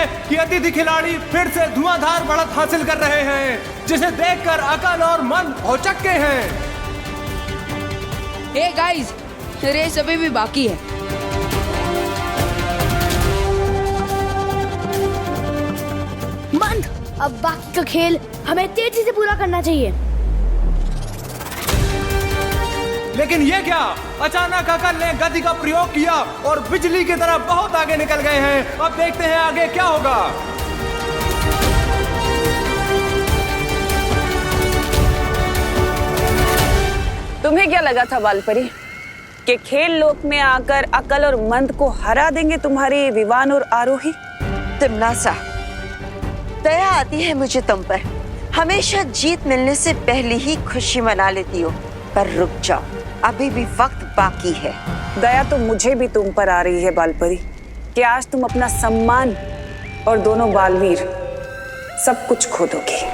हैं कि अतिथि खिलाड़ी फिर से धुआंधार बढ़त हासिल कर रहे हैं, जिसे देखकर अकल और मन भौचक्के हैं। हे गाइस, रेस अभी भी बाकी है। मंद, अब बाकी का खेल हमें तेजी से पूरा करना चाहिए। लेकिन ये क्या, अचानक अकल ने गति का प्रयोग किया और बिजली की तरह बहुत आगे निकल गए हैं। अब देखते हैं आगे क्या होगा। तुम्हें क्या लगा था बालपरी कि खेल लोक में आकर अकल और मंद को हरा देंगे तुम्हारी विवान और आरोही? तिमनासा, दया आती है मुझे तुम पर। हमेशा जीत मिलने से पहले ही खुशी मना लेती हो, पर रुक जाओ, अभी भी वक्त बाकी है। दया तो मुझे भी तुम पर आ रही है बालपरी कि आज तुम अपना सम्मान और दोनों बालवीर सब कुछ खो दोगे।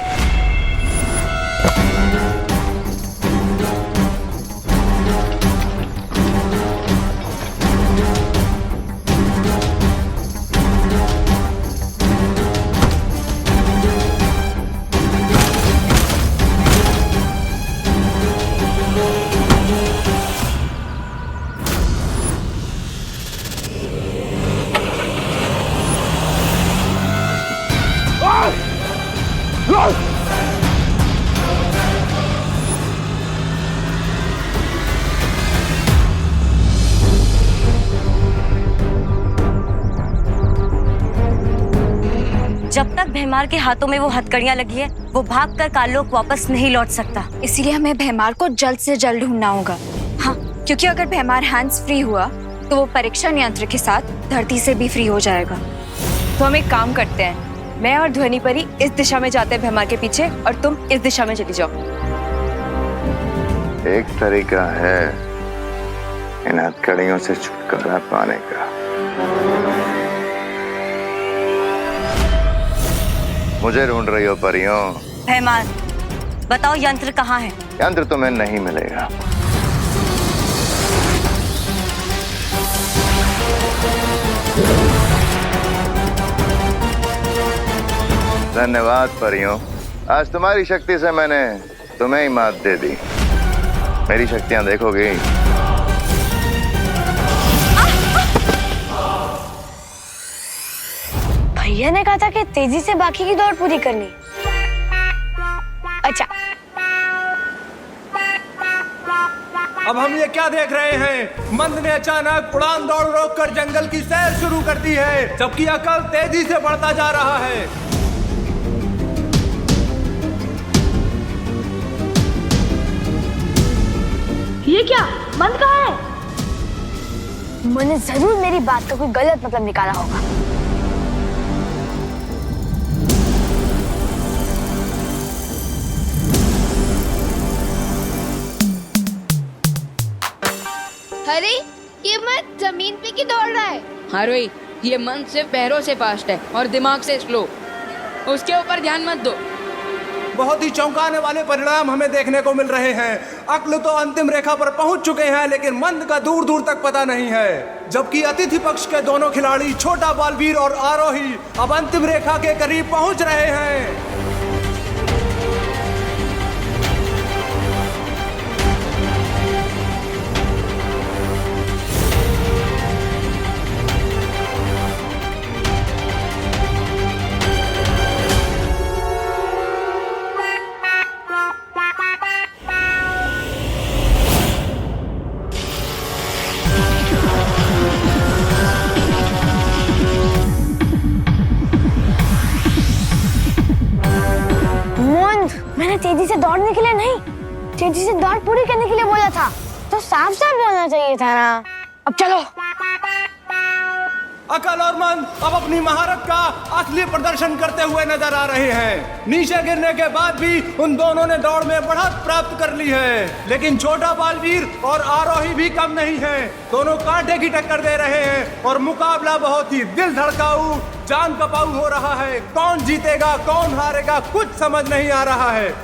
जब तक भैमार के हाथों में वो हथकड़ियां लगी है, वो भागकर काललोक वापस नहीं लौट सकता। इसीलिए हमें भैमार को जल्द से जल्द ढूंढना होगा। हाँ, क्योंकि अगर भैमार हैंड्स फ्री हुआ तो वो परीक्षण यंत्र के साथ धरती से भी फ्री हो जाएगा। तो हम एक काम करते हैं, मैं और ध्वनि परी इस दिशा में जाते हैं भैमार के पीछे, और तुम इस दिशा में चली जाओ। एक तरीका है इन हथकड़ियों से छुटकारा पाने का। मुझे ढूंढ रही हो परियों? भैमार, बताओ यंत्र कहाँ है? यंत्र तुम्हें नहीं मिलेगा। धन्यवाद परियों, आज तुम्हारी शक्ति से मैंने तुम्हें ही मात दे दी। मेरी शक्तियां देखोगी। भैया ने कहा था कि तेजी से बाकी की दौड़ पूरी करनी। अच्छा, अब हम ये क्या देख रहे हैं? मंद ने अचानक उड़ान दौड़ रोककर जंगल की सैर शुरू कर दी है, जबकि अकल तेजी से बढ़ता जा रहा है। ये क्या, मंद कहाँ है? मैंने जरूर मेरी बात का कोई गलत मतलब निकाला होगा। अरे, ये मत जमीन पे की दौड़ रहा है। हाँ रोही, ये मन सिर्फ पैरों से फास्ट है और दिमाग से स्लो। उसके ऊपर ध्यान मत दो। बहुत ही चौंकाने वाले परिणाम हमें देखने को मिल रहे हैं। अक्ल तो अंतिम रेखा पर पहुंच चुके हैं, लेकिन मंद का दूर दूर तक पता नहीं है। जबकि अतिथि पक्ष के दोनों खिलाड़ी छोटा बालवीर और आरोही अब अंतिम रेखा के करीब पहुंच रहे हैं। मैंने तेजी से दौड़ने के लिए नहीं, तेजी से दौड़ पूरी करने के लिए बोला था, तो साफ साफ बोलना चाहिए था ना। अब चलो। अकल और मंद अब अपनी महारत का असली प्रदर्शन करते हुए नजर आ रहे हैं। नीचे गिरने के बाद भी उन दोनों ने दौड़ में बढ़त प्राप्त कर ली है, लेकिन छोटा बालवीर और आरोही भी कम नहीं है। दोनों कांटे की टक्कर दे रहे हैं और मुकाबला बहुत ही दिल धड़काऊ, जान कपाऊ हो रहा है। कौन जीतेगा कौन हारेगा कुछ समझ नहीं आ रहा है।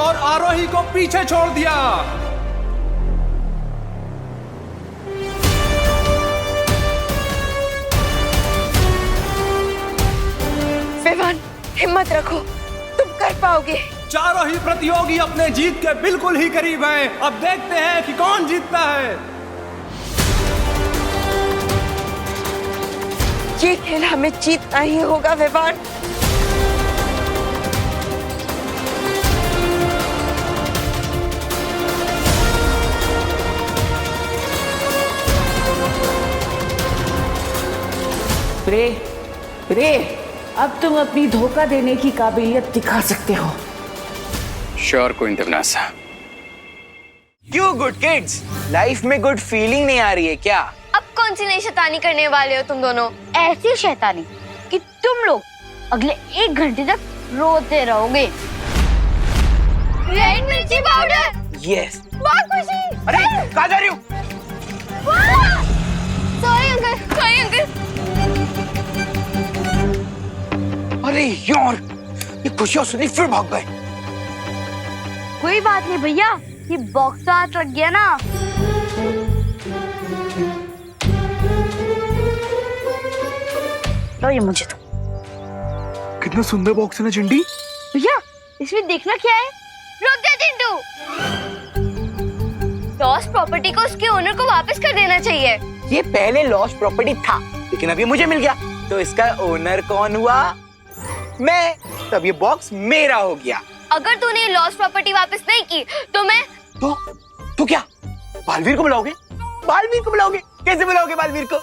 और आरोही को पीछे छोड़ दिया। विवान, हिम्मत रखो, तुम कर पाओगे। चारों ही प्रतियोगी अपने जीत के बिल्कुल ही करीब हैं। अब देखते हैं कि कौन जीतता है। ये खेल हमें जीतना ही होगा विवान। प्रे, अब तुम अपनी धोखा देने की काबिलियत दिखा सकते हो। श्योर क्वीन देवनासा। क्यों गुड किड्स, लाइफ में गुड फीलिंग नहीं आ रही है क्या? अब कौन सी नई शैतानी करने वाले हो तुम दोनों? ऐसी शैतानी कि तुम लोग अगले 1 घंटे तक रोते रहोगे। रेड मिर्ची पाउडर। यस। बहुत खुशी। अरे कहाँ जा रही हो? Sorry uncle, sorry uncle. अरे यार, ये खुशियाँ सुनी फिर भाग गए। कोई बात नहीं भैया, ये बॉक्स तो हाथ लग गया ना। लो ये मुझे दो। कितना सुंदर बॉक्स है ना चिंटी। भैया इसमें देखना क्या है? रुक जा चिंटू। लॉस्ट प्रॉपर्टी को उसके ओनर को वापस कर देना चाहिए। ये पहले लॉस्ट प्रॉपर्टी था, लेकिन अभी मुझे मिल गया, तो इसका ओनर कौन हुआ? मैं। तब ये बॉक्स मेरा हो गया। अगर तूने लॉस्ट प्रॉपर्टी वापस नहीं की तो मैं तो क्या बालवीर को बुलाओगे? बालवीर को बुलाओगे? कैसे बुलाओगे बालवीर को?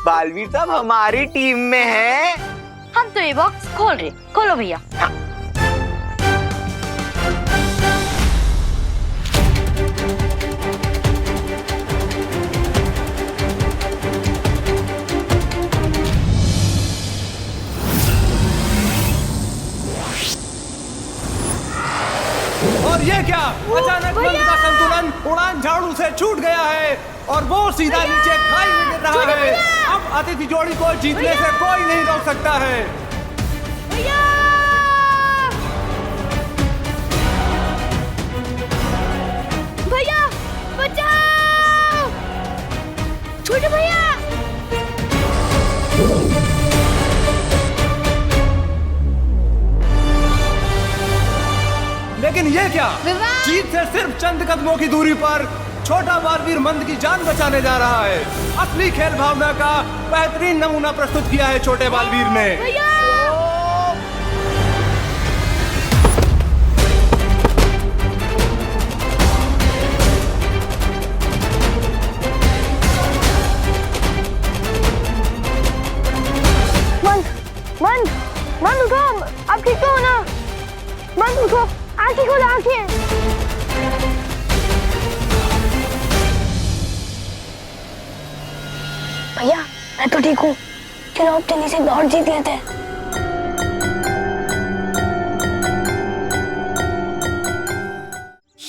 बालवीर तो अब हमारी टीम में है। हम तो ये बॉक्स खोल रहे। खोलो भैया। हाँ। और ये क्या, अचानक मंद का संतुलन उड़ान झाड़ू से छूट गया है और वो सीधा नीचे खाई में गिर रहा है। अब अतिथि जोड़ी को जीतने से कोई नहीं रोक सकता है। भैया भैया बचाओ, छोटे भैया। लेकिन ये क्या, जीत से सिर्फ चंद कदमों की दूरी पर छोटा बालवीर मंद की जान बचाने जा रहा है। असली खेल भावना का बेहतरीन नमूना प्रस्तुत किया है छोटे बालवीर ने। मंद उठो, आप ठीक तो हो ना? मंद उठो, आंखें खोलो, आंखें। भैया मैं तो ठीक हूँ, चलो अब जल्दी से दौड़ जीत लेते हैं।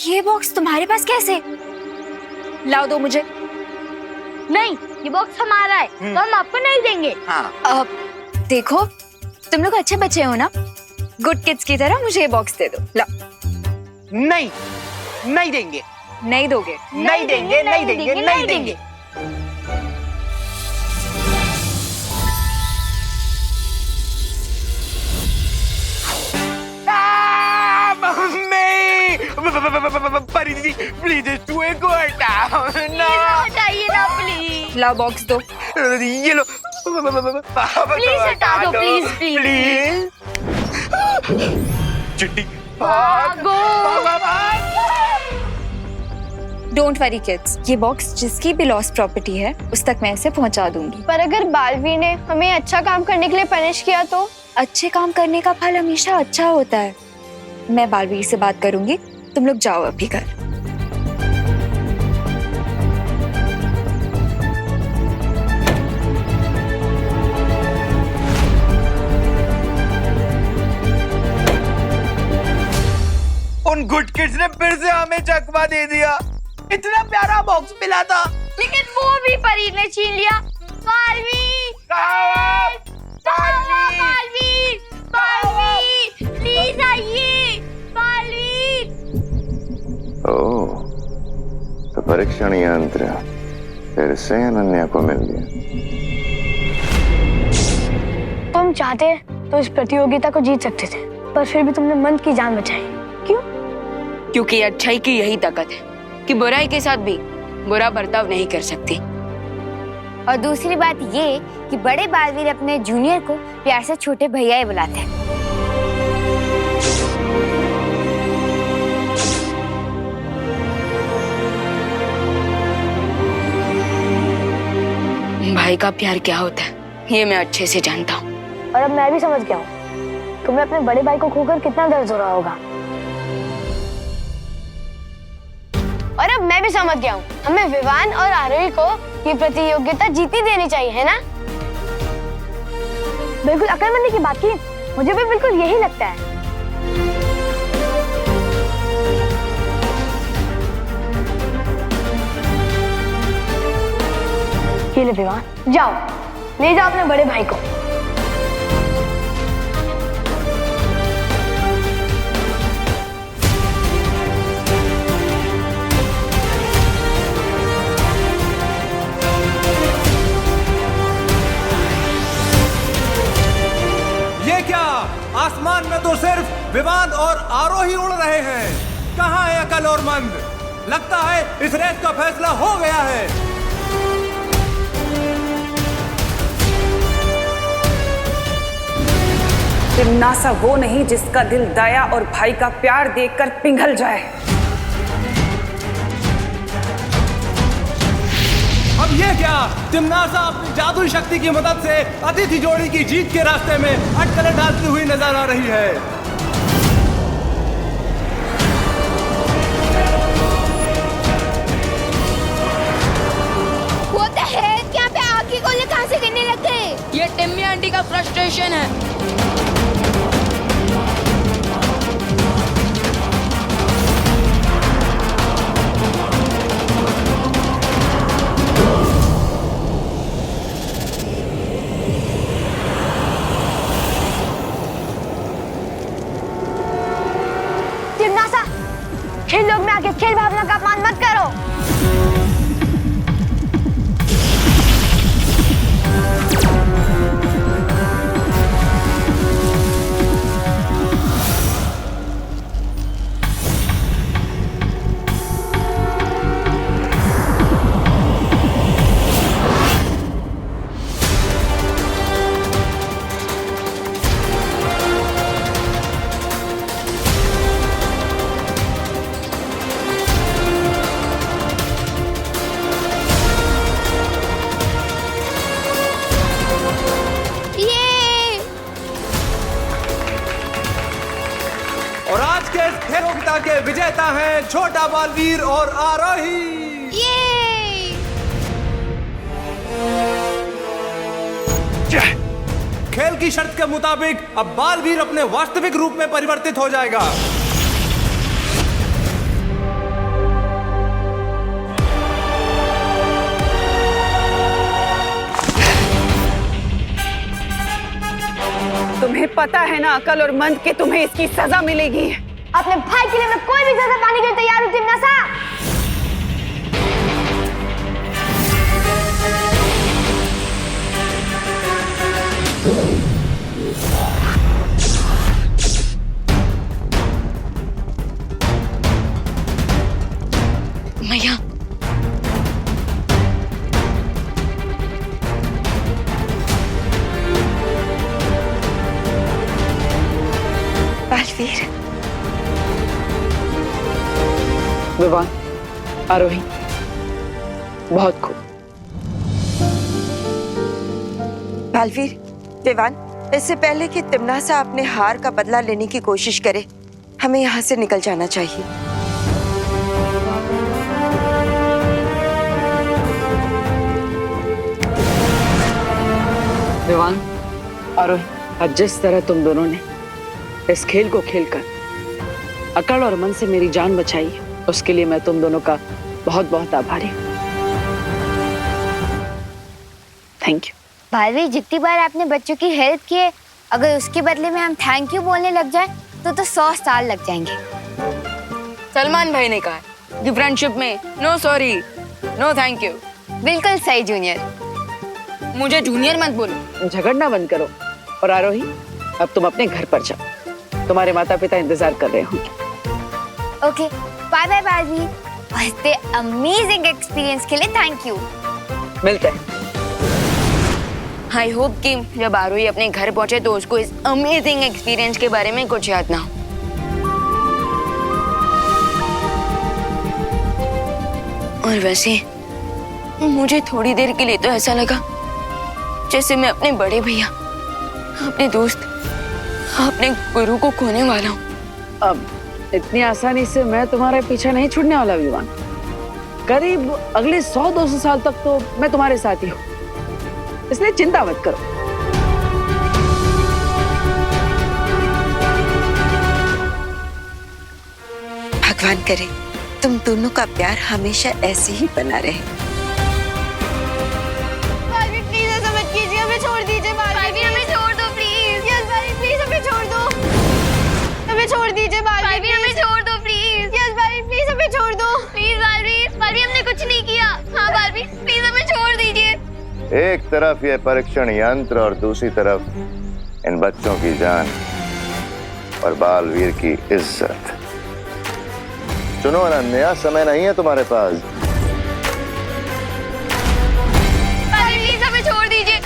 ये बॉक्स तुम्हारे पास कैसे? लाओ, दो मुझे। नहीं, ये बॉक्स हमारा है, तो हम आपको नहीं देंगे। हाँ। देखो, तुम लोग अच्छे बच्चे हो ना, गुड किड्स की तरह मुझे ये बॉक्स दे दो। लाओ। नहीं, नहीं देंगे। नहीं दोगे? नहीं देंगे, नहीं देंगे, नहीं देंगे। परी दीदी प्लीज चूहे को हटाओ ना। हटाइए ना प्लीज। लाओ बॉक्स दो। ये लो। प्लीज हटा दो, प्लीज प्लीज। चिट्टी भागो। डोंट वरी किड्स, ये बॉक्स जिसकी भी लॉस्ट प्रॉपर्टी है उस तक मैं इसे पहुंचा दूंगी। पर अगर बालवीर ने हमें अच्छा काम करने के लिए पनिश किया तो? अच्छे काम करने का फल हमेशा अच्छा होता है। मैं बालवीर से बात करूंगी, तुम लोग जाओ अभी घर। उन गुड किड्स ने फिर से हमें चकमा दे दिया। इतना प्यारा बॉक्स मिला था, लेकिन वो भी परी ने छीन लिया। बालवीर, बालवीर, बालवीर, प्लीज आइए। बालवीर, ओह, तो परीक्षण यंत्र फिर से अनन्या को मिल गया। तुम चाहते तो इस प्रतियोगिता को जीत सकते थे, पर फिर भी तुमने मंद की जान बचाई। क्यों? क्योंकि अच्छाई की यही ताकत है कि बुराई के साथ भी बुरा बर्ताव नहीं कर सकती। और दूसरी बात ये कि बड़े बालवीर अपने जूनियर को प्यार से छोटे भैया ही बुलाते हैं। भाई का प्यार क्या होता है ये मैं अच्छे से जानता हूँ। और अब मैं भी समझ गया हूँ तुम्हें अपने बड़े भाई को खोकर कितना दर्द हो रहा होगा। और अब मैं भी समझ गया हूँ हमें विवान और आरोही को ये प्रतियोगिता जीती देनी चाहिए, है ना? बिल्कुल अक्लमंदी की बात की, मुझे भी बिल्कुल यही लगता है। ये ले विवान, जाओ ले जाओ अपने बड़े भाई को। ये क्या, आसमान में तो सिर्फ विवान और आरोही उड़ रहे हैं। कहाँ है अकल और मंद? लगता है इस रेस का फैसला हो गया है। तिम्नासा वो नहीं जिसका दिल दया और भाई का प्यार देखकर पिघल जाए। अब ये क्या, तिम्नासा अपनी जादुई शक्ति की मदद से अतिथि जोड़ी की जीत के रास्ते में अटकलें डालती हुई नजर आ रही है। वो तो है, क्या पे आग की गोले कहां से गिरने लग गए? ये टिम्मी आंटी का फ्रस्ट्रेशन है। खेल लोग में आके खेल भावना का अपमान मत करो। और आज के इस प्रतियोगिता के विजेता हैं छोटा बालवीर और आरोही। खेल की शर्त के मुताबिक अब बालवीर अपने वास्तविक रूप में परिवर्तित हो जाएगा। तुम्हें पता है ना अकल और मंद के तुम्हें इसकी सजा मिलेगी। अपने भाई के लिए मैं कोई भी सजा पाने के लिए तैयार हूँ तिम्नासा। मैया, बालवीर, विवान, आरोही, बहुत खूब। बालवीर, विवान, इससे पहले कि तिम्नासा अपने हार का बदला लेने की कोशिश करे, हमें यहाँ से निकल जाना चाहिए। विवान, आरोही, आज जिस तरह तुम दोनों ने इस खेल को खेलकर अकल और मन से मेरी जान बचाई है, उसके लिए मैं तुम दोनों का बहुत बहुत आभारी हूँ। Thank you. बालवीर, जितनी बार आपने बच्चों की हेल्प की है, अगर उसके बदले में हम थैंक यू बोलने लग जाए तो 100 साल लग जाएंगे। सलमान भाई ने कहा कि फ्रेंडशिप में no sorry no thank you. बिल्कुल सही जूनियर। मुझे जूनियर मत बोलो। झगड़ना बंद करो और आरोही अब तुम अपने घर पर जाओ, तुम्हारे माता पिता इंतजार कर रहे होंगे। ओके बाय बाय बार्बी, और इतने अमेजिंग एक्सपीरियंस के लिए थैंक यू। मिलते हैं। आई होप कि जब आरोही अपने घर पहुंचे तो उसको इस अमेजिंग एक्सपीरियंस के बारे में कुछ याद ना हो। और वैसे मुझे थोड़ी देर के लिए तो ऐसा लगा जैसे मैं अपने बड़े भैया, अपने दोस्त, अपने गुरु को खोने वाला हूँ। अब इतनी आसानी से मैं तुम्हारे पीछे नहीं छूटने वाला विवान। करीब अगले 100-200 साल तक तो मैं तुम्हारे साथ ही हूँ, इसलिए चिंता मत करो। भगवान करे तुम दोनों का प्यार हमेशा ऐसे ही बना रहे। बार्बी प्लीज ऐसा मत कीजिए, हमें छोड़ दीजिए। बार्बी हमें छोड़ दो प्लीज। यस बार्बी प्लीज हमें छोड़ दो, हमें छोड़ दीजिए। बार्बी हमें छोड़ दो प्लीज। यस बार्बी प्लीज हमें छोड़ दो प्लीज। बार्बी हमने कुछ नहीं किया। हाँ बार्बी प्लीज हमें छोड़ दीजिए। एक तरफ ये परीक्षण यंत्र और दूसरी तरफ इन बच्चों की जान और बालवीर की इज्जत। सुनो अनन्या, समय नहीं है तुम्हारे पास। प्लीज हमें छोड़ दीजिए।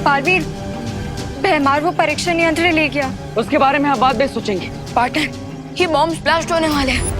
बालवीर, भैमार वो परीक्षण यंत्र ले गया। उसके बारे में हम बाद में सोचेंगे। पार्टनर, ये बॉम्ब ब्लास्ट होने वाले हैं।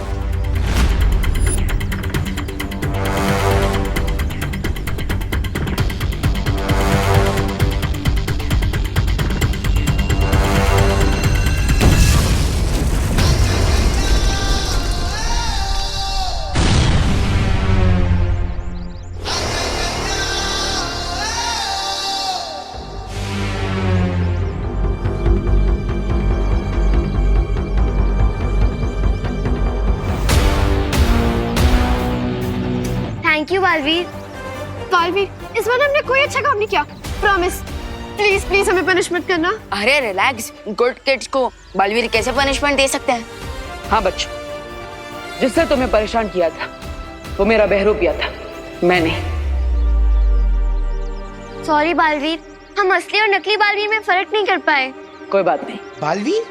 Thank you Baalveer. बालवीर, इस बार हमने कोई अच्छा काम नहीं किया, प्रॉमिस। प्लीज प्लीज हमें पनिश मत करना। अरे रिलैक्स, गुड किड्स को बालवीर कैसे पनिशमेंट दे सकते हैं? हाँ बच्चों, जिससे तुम्हें परेशान किया था वो मेरा बहरूपिया था, मैं नहीं। सॉरी बालवीर, हम असली और नकली बालवीर में फर्क नहीं कर पाए। कोई बात नहीं। बालवीर,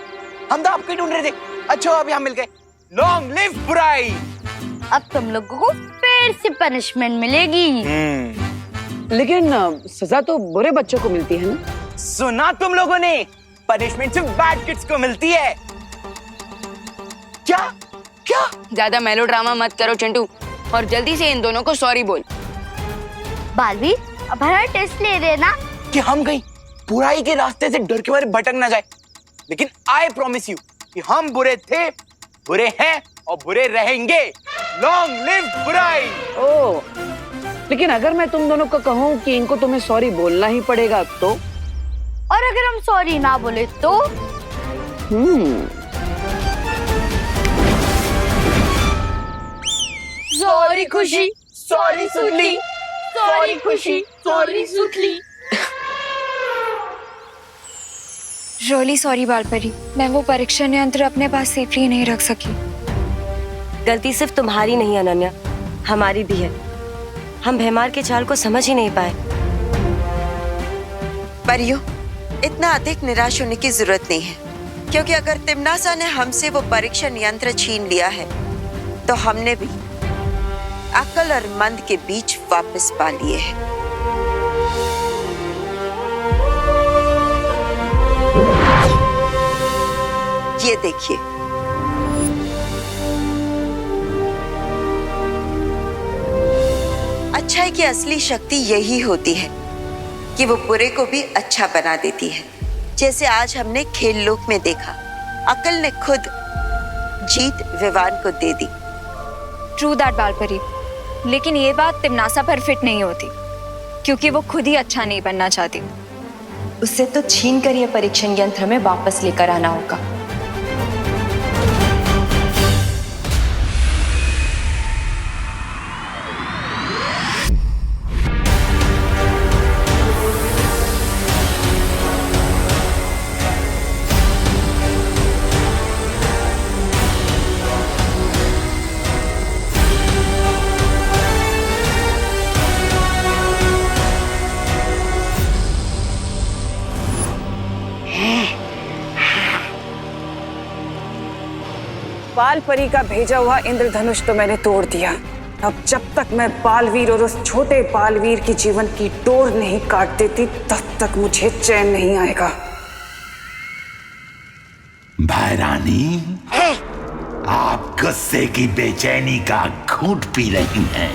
हम तो आपको ही ढूंढ रहे थे। अच्छा अभी हम मिल गए। लॉन्ग लिव बुराई। अब तुम लोगों को फिर से पनिशमेंट मिलेगी। लेकिन सजा तो बुरे बच्चों को मिलती है ना? सुना तुम लोगों ने, पनिशमेंट सिर्फ बैड किड्स को मिलती है। क्या क्या? ज्यादा मेलोड्रामा मत करो चिंटू, और जल्दी से इन दोनों को सॉरी बोल। बालवीर, अब हमारा टेस्ट ले रहे ना कि हम कहीं बुराई के रास्ते से डर के मारे भटक ना जाए। लेकिन आई प्रॉमिस यू कि हम बुरे थे, बुरे हैं और बुरे रहेंगे। लॉन्ग लिव बुराई। ओह, लेकिन अगर मैं तुम दोनों को कहूँ कि इनको तुम्हें सॉरी बोलना ही पड़ेगा तो? और अगर हम सॉरी ना बोले तो? सॉरी खुशी, सॉरी सुतली, सॉरी खुशी, सॉरी सुतली। रियली सॉरी बालपरी, मैं वो परीक्षण यंत्र अपने पास सेफली नहीं रख सकी। गलती सिर्फ तुम्हारी नहीं अनन्या, हमारी भी है। हम भैमार के चाल को समझ ही नहीं पाए। परियो, इतना अधिक निराश होने की जरूरत नहीं है, क्योंकि अगर तिम्नासा ने हमसे वो परीक्षण यंत्र छीन लिया है तो हमने भी अक्ल और मंद के बीच वापस पा लिए हैं। ये देखिए, अच्छाई की असली शक्ति यही होती है कि वो बुरे को भी अच्छा बना देती है। जैसे आज हमने खेल लोक में देखा, अकल ने खुद जीत विवान को दे दी। ट्रू दैट बालपरी, लेकिन ये बात तिम्नासा पर फिट नहीं होती, क्योंकि वो खुद ही अच्छा नहीं बनना चाहती। उससे तो छीन कर यह परीक्षण यंत्र में वापस लेकर आना होगा। बाल परी का भेजा हुआ इंद्रधनुष तो मैंने तोड़ दिया। अब जब तक मैं बालवीर और उस छोटे बालवीर की जीवन की डोर नहीं काट देती तब तक मुझे चैन नहीं आएगा। भाई रानी, आप गुस्से की बेचैनी का घूंट पी रही हैं,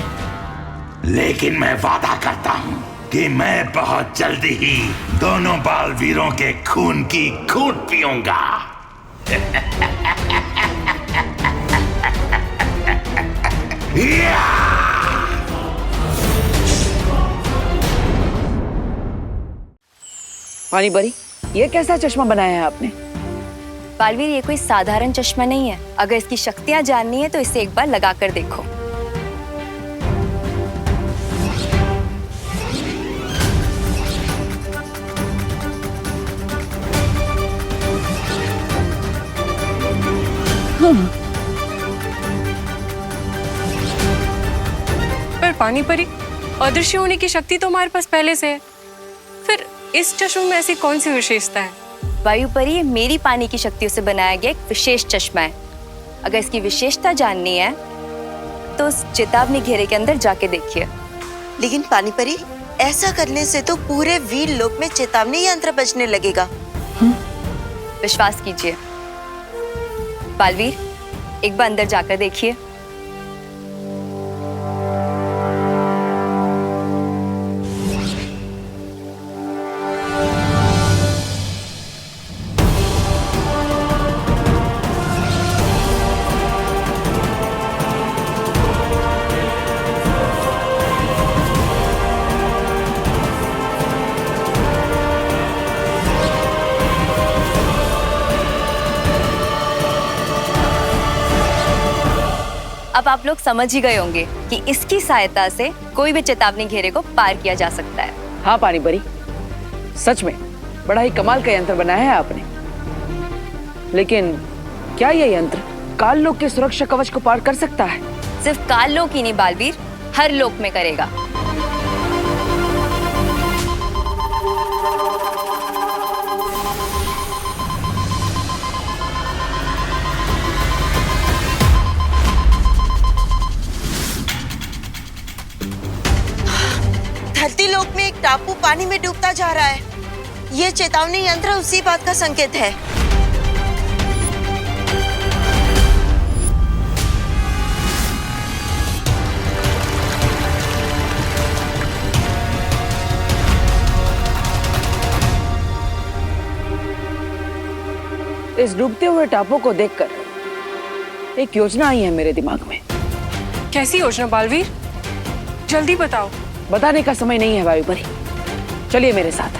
लेकिन मैं वादा करता हूं कि मैं बहुत जल्दी ही दोनों बालवीरों के खून की घूंट पीऊंगा। पानी परी, ये कैसा चश्मा बनाया है आपने? बालवीर, ये कोई साधारण चश्मा नहीं है। अगर इसकी शक्तियां जाननी है तो इसे एक बार लगा कर देखो। पर पानी परी, अदृश्य होने की शक्ति तो हमारे पास पहले से है, फिर इस चश्मे में ऐसी कौन सी विशेषता है? वायु परी, ये मेरी पानी की शक्तियों से बनाया गया एक विशेष चश्मा है। अगर इसकी विशेषता जाननी है तो उस चेतावनी घेरे के अंदर जाके देखिए। लेकिन पानी परी, ऐसा करने से तो पूरे वीर लोक में चेतावनी यंत्र बजने लगेगा। विश्वास कीजिए बालवीर, एक बार अंदर जाकर देखिए। अब आप लोग समझ ही गए होंगे कि इसकी सहायता से कोई भी चेतावनी घेरे को पार किया जा सकता है। हाँ पानी परी, सच में बड़ा ही कमाल का यंत्र बनाया है आपने। लेकिन क्या यह यंत्र काल लोक के सुरक्षा कवच को पार कर सकता है? सिर्फ काल लोक ही नहीं बालवीर, हर लोक में करेगा। धरती लोक में एक टापू पानी में डूबता जा रहा है। ये चेतावनी यंत्र उसी बात का संकेत है। इस डूबते हुए टापू को देखकर एक योजना आई है मेरे दिमाग में। कैसी योजना बालवीर? जल्दी बताओ। बताने का समय नहीं है वायु परी, चलिए मेरे साथ।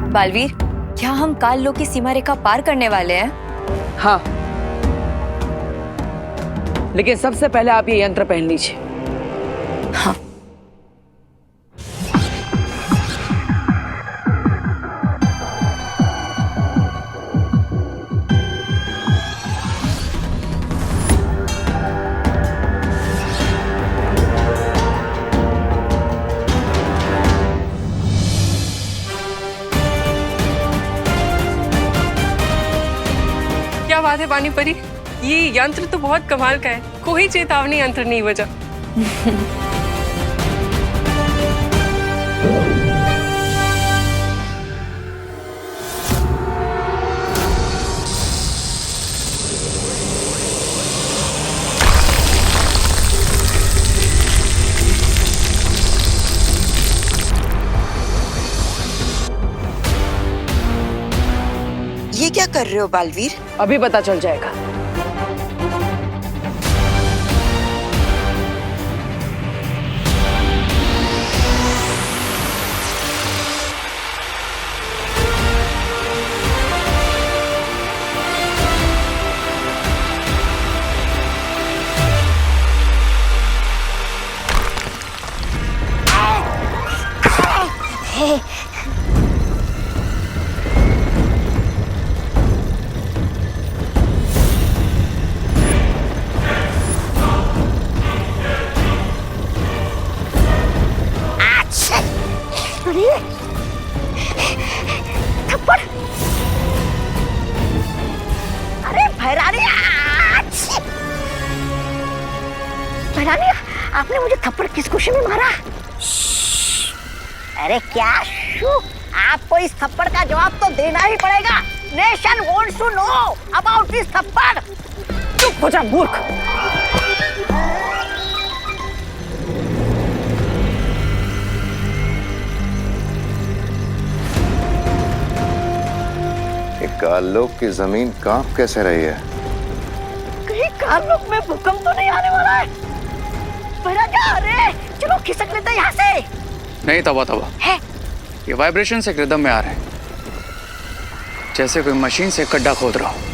बालवीर, क्या हम काल लोक की सीमा रेखा पार करने वाले हैं? हाँ, लेकिन सबसे पहले आप ये यंत्र पहन लीजिए। हाँ। क्या बात है पानी परी, ये यंत्र तो बहुत कमाल का है। कोई चेतावनी यंत्र नहीं बजा। कर रहे हो बालवीर? अभी पता चल जाएगा। थप्पड़। अरे भैरानी, भैरानी, आपने मुझे थप्पड़ किस खुशी में मारा? अरे क्या शू, आपको इस थप्पड़ का जवाब तो देना ही पड़ेगा। Nation wants to know about this थप्पड़। चुप हो जा मूर्ख। काललोक की जमीन कांप कैसे रही है? कहीं काललोक में भूकंप तो नहीं आने वाला है? अरे चलो खिसक लेते हैं यहाँ से। नहीं तवा है? ये वाइब्रेशन से रिदम में आ रहे हैं, जैसे कोई मशीन से गड्ढा खोद रहा हो।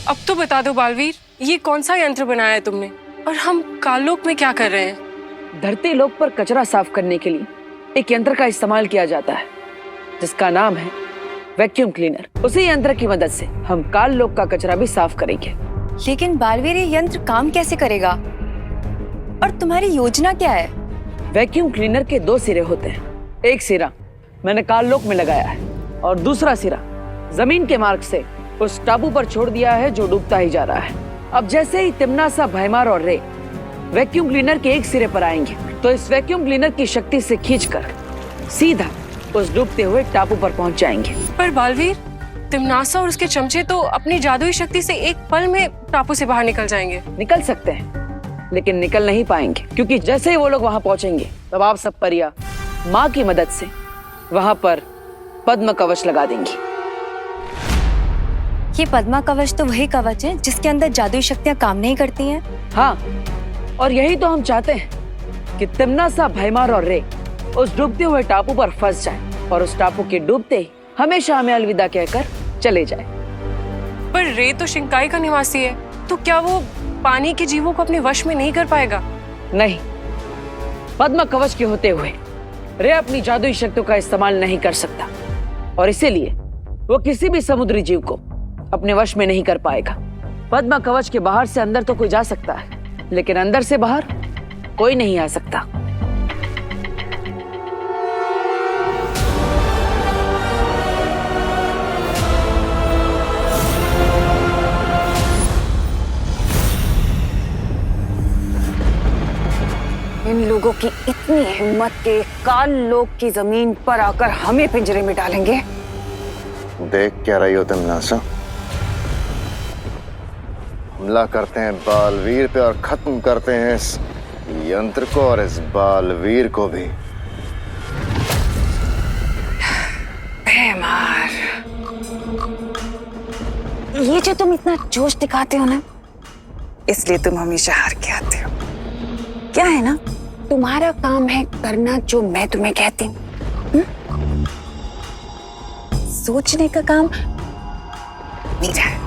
अब तो बता दो बालवीर, ये कौन सा यंत्र बनाया है तुमने और हम काललोक में क्या कर रहे हैं? धरती लोक पर कचरा साफ करने के लिए एक यंत्र का इस्तेमाल किया जाता है जिसका नाम है वैक्यूम क्लीनर। उसी यंत्र की मदद से हम काल लोक का कचरा भी साफ करेंगे। लेकिन बालवीर, ये यंत्र काम कैसे करेगा और तुम्हारी योजना क्या है? वैक्यूम क्लीनर के 2 सिरे होते हैं। एक सिरा मैंने काल लोक में लगाया है और दूसरा सिरा जमीन के मार्ग से उस टापू पर छोड़ दिया है जो डूबता ही जा रहा है। अब जैसे ही तिम्नासा, भैमार और रे वैक्यूम क्लीनर के एक सिरे पर आएंगे तो इस वैक्यूम क्लीनर की शक्ति से खींचकर सीधा उस डूबते हुए टापू पर पहुंच जाएंगे। पर बालवीर, तिम्नासा और उसके चमचे तो अपनी जादुई शक्ति से एक पल में टापू से बाहर निकल जाएंगे। निकल सकते हैं लेकिन निकल नहीं पाएंगे, क्योंकि जैसे ही वो लोग वहां पहुंचेंगे तब आप सब परियां माँ की मदद से वहां पर पद्म कवच लगा देंगी। ये पद्मा कवच तो वही कवच है जिसके अंदर जादुई शक्तियां काम नहीं करती हैं। हाँ, और यही तो हम चाहते हैं कि तिम्नासा, भैमार और रे उस डूबते हुए टापू पर फंस जाए और उस टापू के डूबते ही हमेशा हमें अलविदा कहकर चले जाए। पर रे तो शिंकाई का निवासी है, तो क्या वो पानी के जीवों को अपने वश में नहीं कर पाएगा? नहीं, पद्म कवच के होते हुए रे अपनी जादुई शक्तियों का इस्तेमाल नहीं कर सकता और इसीलिए वो किसी भी समुद्री जीव को अपने वश में नहीं कर पाएगा। पद्म कवच के बाहर से अंदर तो कोई जा सकता है, लेकिन अंदर से बाहर कोई नहीं आ सकता। इन लोगों की इतनी हिम्मत के काल लोक की जमीन पर आकर हमें पिंजरे में डालेंगे। देख क्या रही हो तिम्नासा? हमला करते हैं बालवीर पे और खत्म करते हैं इस यंत्र को और इस बालवीर को भी। भैमार, ये जो तुम इतना जोश दिखाते हो ना, इसलिए तुम हमेशा हार के आते हो। क्या है ना, तुम्हारा काम है करना जो मैं तुम्हें कहती हूँ, सोचने का काम मेरा है।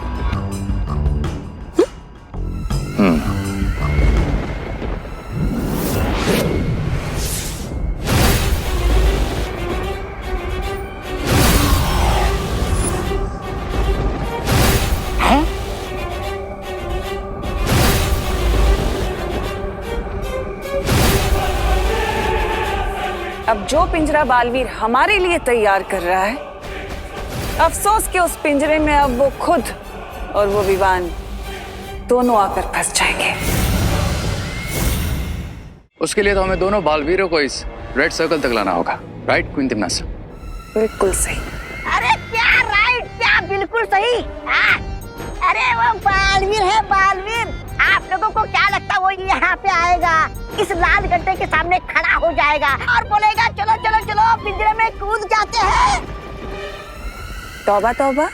अब जो पिंजरा बालवीर हमारे लिए तैयार कर रहा है, अफसोस कि उस पिंजरे में अब वो खुद और वो विवान दोनों आकर फंस जाएंगे। उसके लिए तो हमें दोनों बालवीरों को इस रेड सर्कल तक लाना होगा, राइट क्वीन तिम्नासा? बिल्कुल सही। अरे क्या राइट, क्या बिल्कुल सही। अरे वो बालवीर है, बालवीर। आप लोगों को क्या लगता है वो यहाँ पे आएगा, इस लाल गड्ढे के सामने खड़ा हो जाएगा और बोलेगा चलो चलो चलो पिंजरे में कूद जाते हैं? तौबा तौबा,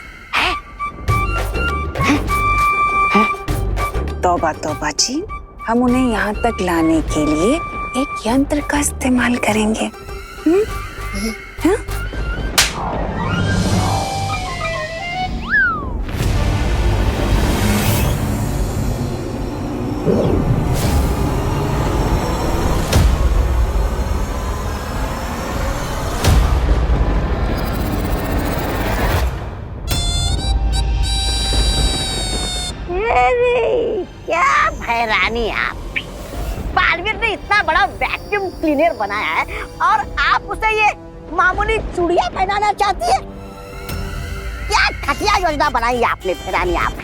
तौबा तौबा जी। हम उन्हें यहाँ तक लाने के लिए एक यंत्र का इस्तेमाल करेंगे। हाँ? क्या हैरानी आप, बालवीर ने इतना बड़ा वैक्यूम क्लीनर बनाया है और आप उसे ये मामूली चूड़ियां पहनाना चाहती है? क्या घटिया योजना बनाई आपने हैरानी आप।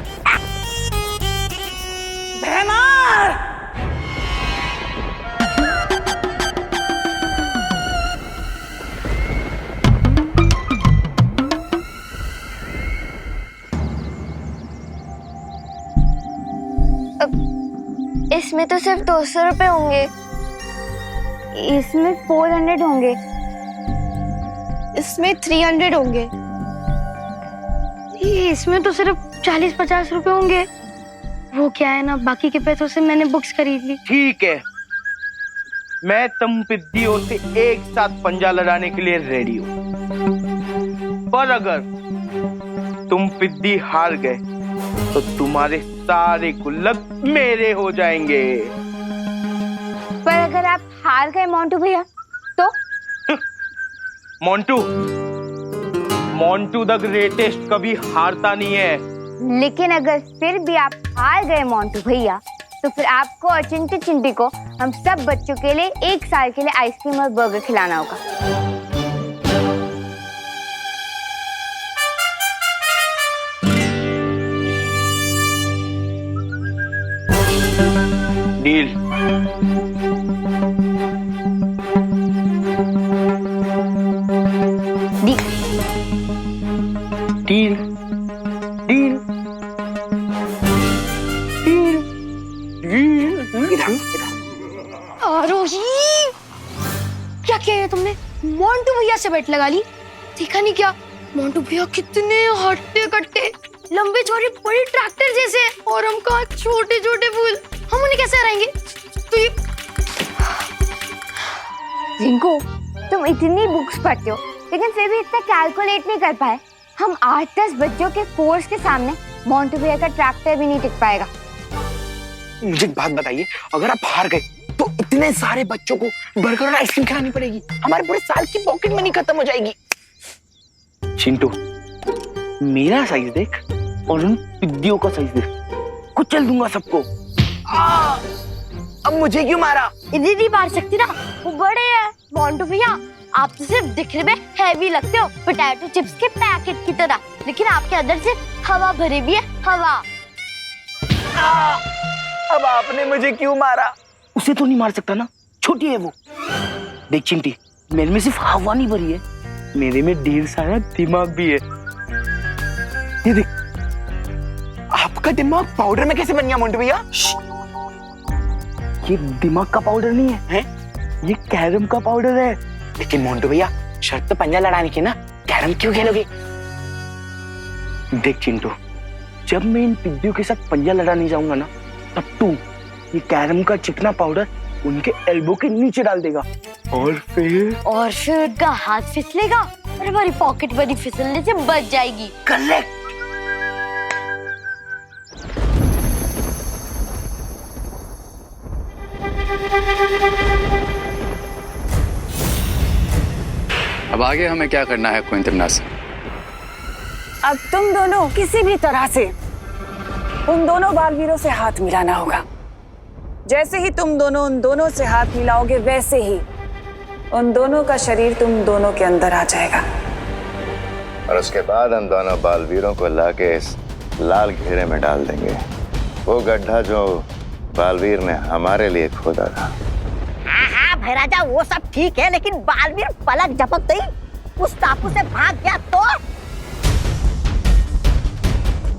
इसमें तो सिर्फ 200 रुपए होंगे, इसमें 400 होंगे, इसमें 300 होंगे, इसमें तो सिर्फ 40-50 रुपए होंगे। वो क्या है ना, बाकी के पैसों से मैंने बुक्स खरीद ली। ठीक है, मैं तुम पिद्दियों से एक साथ पंजा लड़ाने के लिए रेडी हूँ, पर अगर तुम पिद्दी हार गए तो तुम्हारे सारे गुल्लक मेरे हो जाएंगे। पर अगर आप हार गए मोंटू भैया तो? मोंटू द ग्रेटेस्ट कभी हारता नहीं है। लेकिन अगर फिर भी आप हार गए मोंटू भैया तो फिर आपको और चिंटी चिंटी को हम सब बच्चों के लिए 1 साल के लिए आइसक्रीम और बर्गर खिलाना होगा। Deal. Deal deal deal. Aarohi, क्या किया है तुमने? मोंटू भैया से बेट लगा ली? देखा नहीं क्या, मोंटू भैया कितने हट्टे कट्टे, लंबे चौड़े बड़े ट्रैक्टर जैसे, और हम कहाँ छोटे छोटे फूल, हम उन्हें कैसे हराएंगे? रिंकू, तुम इतनी बुक्स पढ़ते हो लेकिन फिर भी इतना कैलकुलेट नहीं कर पाए। हम 8-10 बच्चों के फोर्स के सामने मोंटू भैया का ट्रैक्टर भी नहीं टिक पाएगा। मुझे एक बात बताइए, अगर आप हार गए तो इतने सारे बच्चों को बर्गर और आइसक्रीम खिलानी पड़ेगी, हमारे पूरे साल की पॉकेट मनी खत्म हो जाएगी। चिंटू, मेरा साइज देख और उन पिद्दियों का साइज देख, कुचल दूंगा सबको। अब मुझे क्यों मारा? इधर नहीं मार सकती ना, वो बड़े हैं। मोंटू भैया, आप तो सिर्फ दिखने में हैवी लगते हो, पोटैटो चिप्स के पैकेट की तरह, लेकिन आपके अंदर से हवा भरी भी है, हवा। अब आपने मुझे क्यों मारा? उसे तो नहीं मार सकता ना, छोटी है वो। देख चिंटी, मेरे में सिर्फ हवा नहीं भरी है, मेरे में ढेर सारा दिमाग भी है। ये देख, आपका दिमाग पाउडर में कैसे बन गया मोंटू भैया? ये दिमाग का पाउडर नहीं है, हैं? ये कैरम का पाउडर है। लेकिन मोंटू भैया, शर्त तो पंजा लड़ाने की ना, कैरम क्यों खेलोगे? देख चिंटू, जब मैं इन पिद्दियों के साथ पंजा लड़ाने जाऊंगा ना, तब तू ये कैरम का चिकना पाउडर उनके एल्बो के नीचे डाल देगा और फिर उनका हाथ फिसलेगा और हमारी पॉकेट बड़ी फिसलने से बच जाएगी। करेक्ट। अब आगे हमें क्या करना है क्वीन तिम्नासा? अब तुम दोनों किसी भी तरह से उन दोनों बालवीरों से हाथ मिलाना होगा। जैसे ही तुम दोनों उन दोनों से हाथ मिलाओगे, वैसे ही उन दोनों का शरीर तुम दोनों के अंदर आ जाएगा और उसके बाद हम दोनों बालवीरों को लाके इस लाल घेरे में डाल देंगे, वो गड्ढा जो बालवीर ने हमारे लिए खोदा था। हाँ भैराजा, वो सब ठीक है, लेकिन बालवीर पलक झपकते ही उस टापू से भाग गया तो?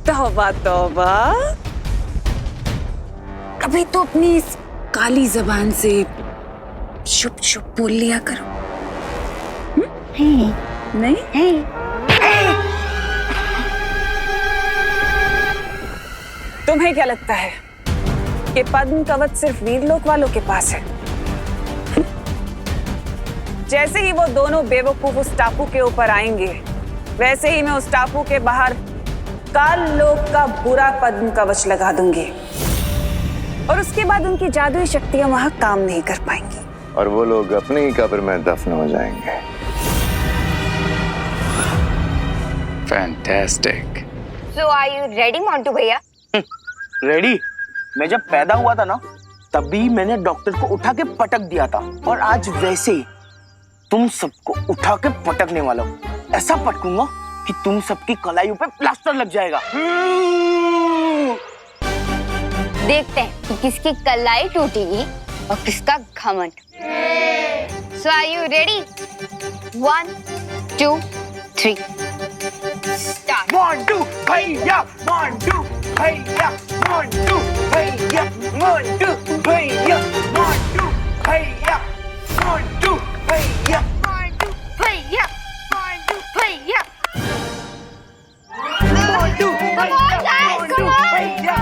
तौबा तौबा, कभी तो अपनी इस काली जबान से चुप चुप बोल लिया करो। नहीं? तुम्हें क्या लगता है कि पद्म कवच सिर्फ वीरलोक वालों के पास है? जैसे ही वो दोनों बेवकूफ उस टापू के ऊपर आएंगे, वैसे ही मैं उस टापू के बाहर काल लोक का बुरा पद्म कवच लगा दूंगी और उसके बाद उनकी जादुई शक्तियां वहां काम नहीं कर पाएंगी और वो लोग अपनी ही कब्र में दफन हो जाएंगे। Fantastic. So are you ready, Montu भैया? रेडी? मैं जब पैदा हुआ था ना, तभी मैंने डॉक्टर को उठा के पटक दिया था, और आज वैसे ही तुम सबको उठा के पटकने वाला हूँ। ऐसा पटकूंगा कि तुम सबकी कलाइयों पे प्लास्टर लग जाएगा। देखते हैं कि किसकी कलाई टूटेगी और किसका घमंड। So are you ready? 1, 2, 3. Start. Montu भैया, मोंटू भैया, मोंटू भैया, मोंटू भैया, मोंटू भैया, मोंटू भैया, मोंटू भैया, मोंटू भैया, मोंटू भैया, मोंटू भैया।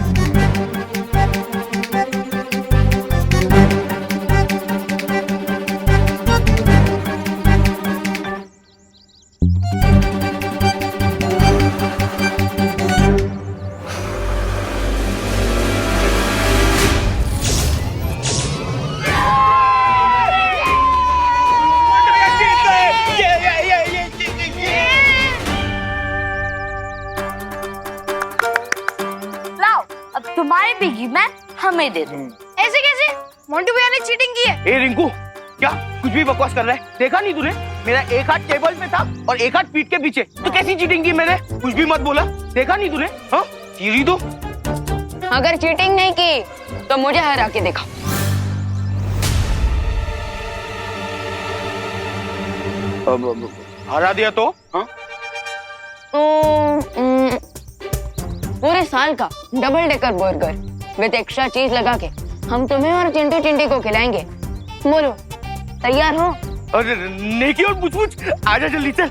तुम्हारी बिगी मैं हमें दे दो। ऐसे कैसे? मोंटू भैया ने चीटिंग की है। ए रिंकू, क्या कुछ भी बकवास कर रहा है? देखा नहीं तूने? मेरा एक हाथ टेबल पे था और एक हाथ पीठ के पीछे। तो कैसी चीटिंग की मैंने? कुछ भी मत बोला। देखा नहीं तूने? हाँ, चीरी दो। अगर चीटिंग नहीं की तो मुझे हरा के दिखा। हरा दिया तो? हाँ? पूरे साल का double decker burger with extra चीज लगा के हम तुम्हें और चिंटू चिंटी को खिलाएंगे। बोलो, तैयार हो? अरे नेकी और पूछ आजा जल्दी चल।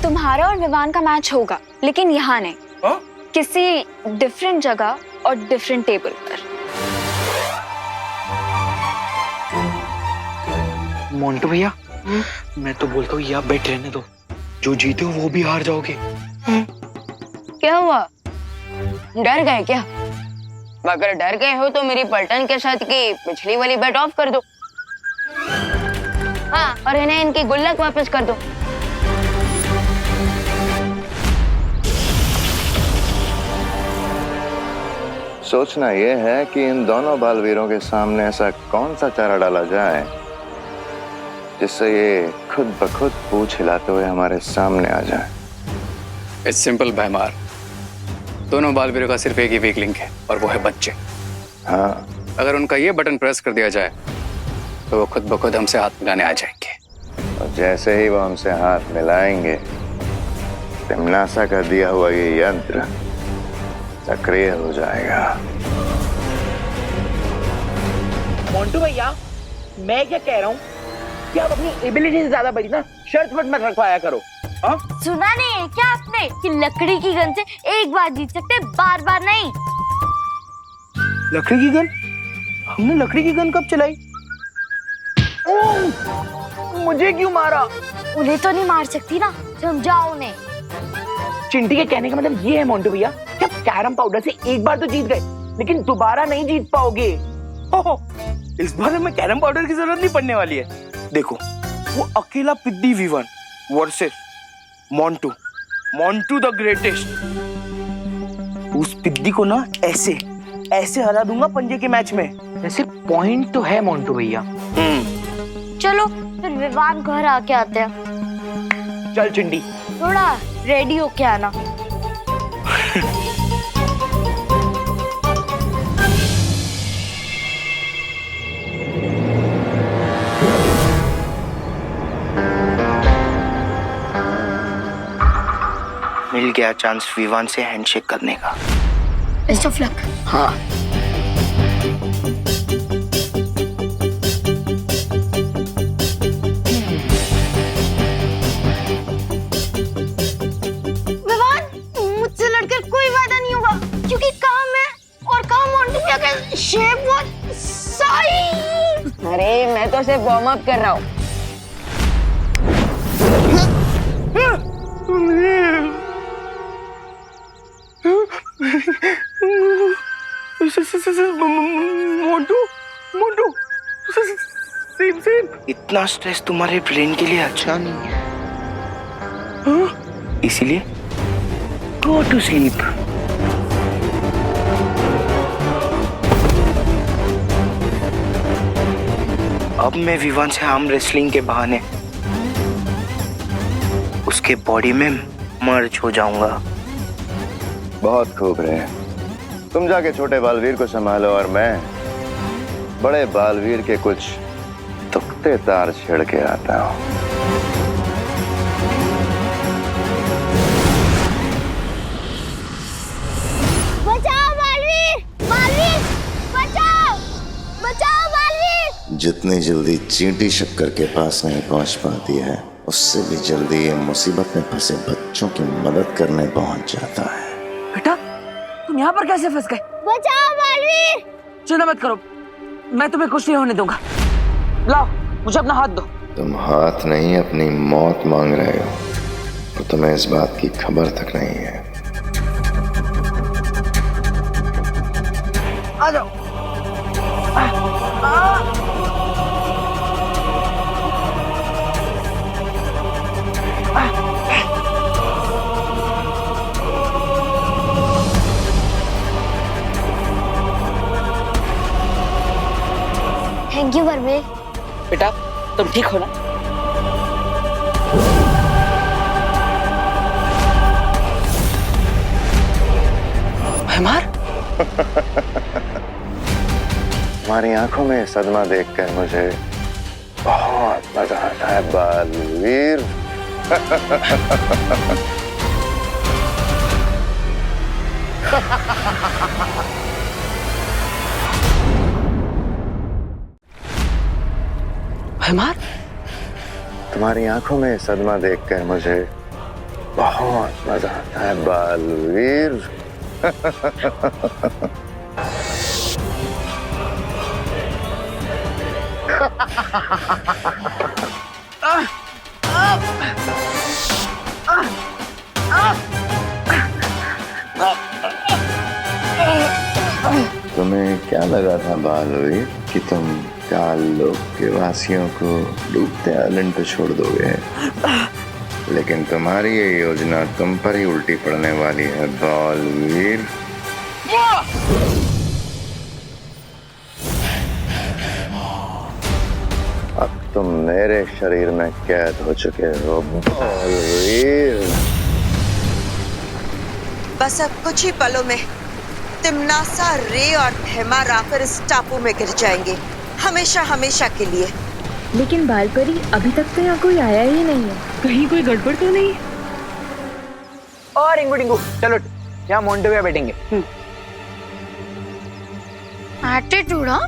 तुम्हारा और विवान का मैच होगा, लेकिन यहाँ नहीं। किसी डिफरेंट जगह और डिफरेंट टेबल पर। मोंटू भैया, मैं तो बोलता हूँ यहाँ बैठ रहने दो। जो जीते हो वो भी हार जाओगे। क्या हुआ? डर गए क्या? अगर डर गए हो तो मेरी पलटन के साथ की पिछली वाली बेट ऑफ कर दो। हाँ, और इन्हें इनकी गुल्लक वापस कर दो। सोचना यह है कि इन दोनों बालवीरों के सामने ऐसा कौन सा चारा डाला जाए जिससे ये खुद ब खुद पूंछ हिलाते हुए हमारे सामने आ जाए। इट्स सिंपल भैमार। दोनों बालवीरों का सिर्फ एक ही वीक लिंक है और वो है बच्चे। हाँ, अगर उनका ये बटन प्रेस कर दिया जाए तो वो खुद ब खुद हमसे हाथ मिलाने आ जाएंगे। और जैसे ही वो हमसे हाथ मिलाएंगे, तिमनासा का दिया हुआ ये यंत्र सक्रिय हो जाएगा। मोंटू भैया, मैं क्या कह रहा हूँ कि आप अपनी एबिलिटी से ज्यादा बड़ी ना शर्त मत रखवाया करो। हाँ? सुना नहीं है क्या आपने कि लकड़ी की गन से एक बार जीत सकते, बार बार नहीं। लकड़ी की गन? हमने लकड़ी की गन कब चलाई? मुझे क्यों मारा? उन्हें तो नहीं मार सकती ना, समझाओ उन्हें। चिंटी के कहने का मतलब ये है मोंटू भैया, कि आप कैरम पाउडर से एक बार तो जीत गए, लेकिन दोबारा नहीं जीत पाओगे। इस बार हमें कैरम पाउडर की जरूरत नहीं पड़ने वाली है। देखो, वो अकेला पिद्दी Vivan versus Montu the greatest. उस पिद्दी को ना ऐसे हरा दूंगा पंजे के मैच में। वैसे पॉइंट तो है मोंटू भैया। चलो फिर विवान घर आके आते हैं। चल चिंटी। थोड़ा रेडी होके आना। मिल गया चांस विवान से हैंडशेक करने का। Best of luck. हाँ। विवान, मुझसे लड़कर कोई वादा नहीं होगा क्योंकि काम है और काम मोंटू भैया का शेप बहुत सही। अरे मैं तो सिर्फ वार्म अप कर रहा हूँ। Montu Montu same same. इतना स्ट्रेस तुम्हारे ब्रेन के लिए अच्छा नहीं है, इसीलिए गो टू स्लीप। अब मैं विवान से आर्म रेसलिंग के बहाने उसके बॉडी में मर्ज हो जाऊंगा। बहुत खूब रहे। तुम जाके छोटे बालवीर को संभालो और मैं बड़े बालवीर के कुछ तुक्ते तार छेड़ के आता हूं। बचाओ बालवीर, बालवीर बचाओ, बचाओ बालवीर। जितनी जल्दी चींटी शक्कर के पास नहीं पहुंच पाती है, उससे भी जल्दी ये मुसीबत में फंसे बच्चों की मदद करने पहुंच जाता है। बेटा तुम यहाँ पर कैसे फंस गए? बचाओ बालवीर। चिंता मत करो, मैं तुम्हें कुछ नहीं होने दूंगा। लाओ मुझे अपना हाथ दो। तुम हाथ नहीं अपनी मौत मांग रहे हो और तुम्हें इस बात की खबर तक नहीं है। आ जाओ। Thank you Balveer. बेटा तुम ठीक हो ना? तुम्हारी आंखों में सदमा देखकर मुझे बहुत मजा आता है बालवीर। भैमार, तुम्हारी आंखों में सदमा देखकर मुझे बहुत मजा आता है बालवीर। तुम्हें क्या लगा था बालवीर कि तुम काल लोक के वासियों को डूबते आइलैंड पे छोड़ दोगे, लेकिन तुम्हारी ये योजना तुम पर ही उल्टी पड़ने वाली है बालवीर। अब तुम मेरे शरीर में कैद हो चुके हो बालवीर। बस अब कुछ ही पलों में तिम्नासा, रे और धैमार आकर इस टापू में गिर जाएंगे, हमेशा हमेशा के लिए। लेकिन बालपरी अभी तक तो यहाँ कोई आया ही नहीं है, कहीं कोई गड़बड़ तो नहीं? और रिंगू डिंगू चलो, यहाँ मोंटू भैया बैठेंगे। एटीट्यूड, हाँ?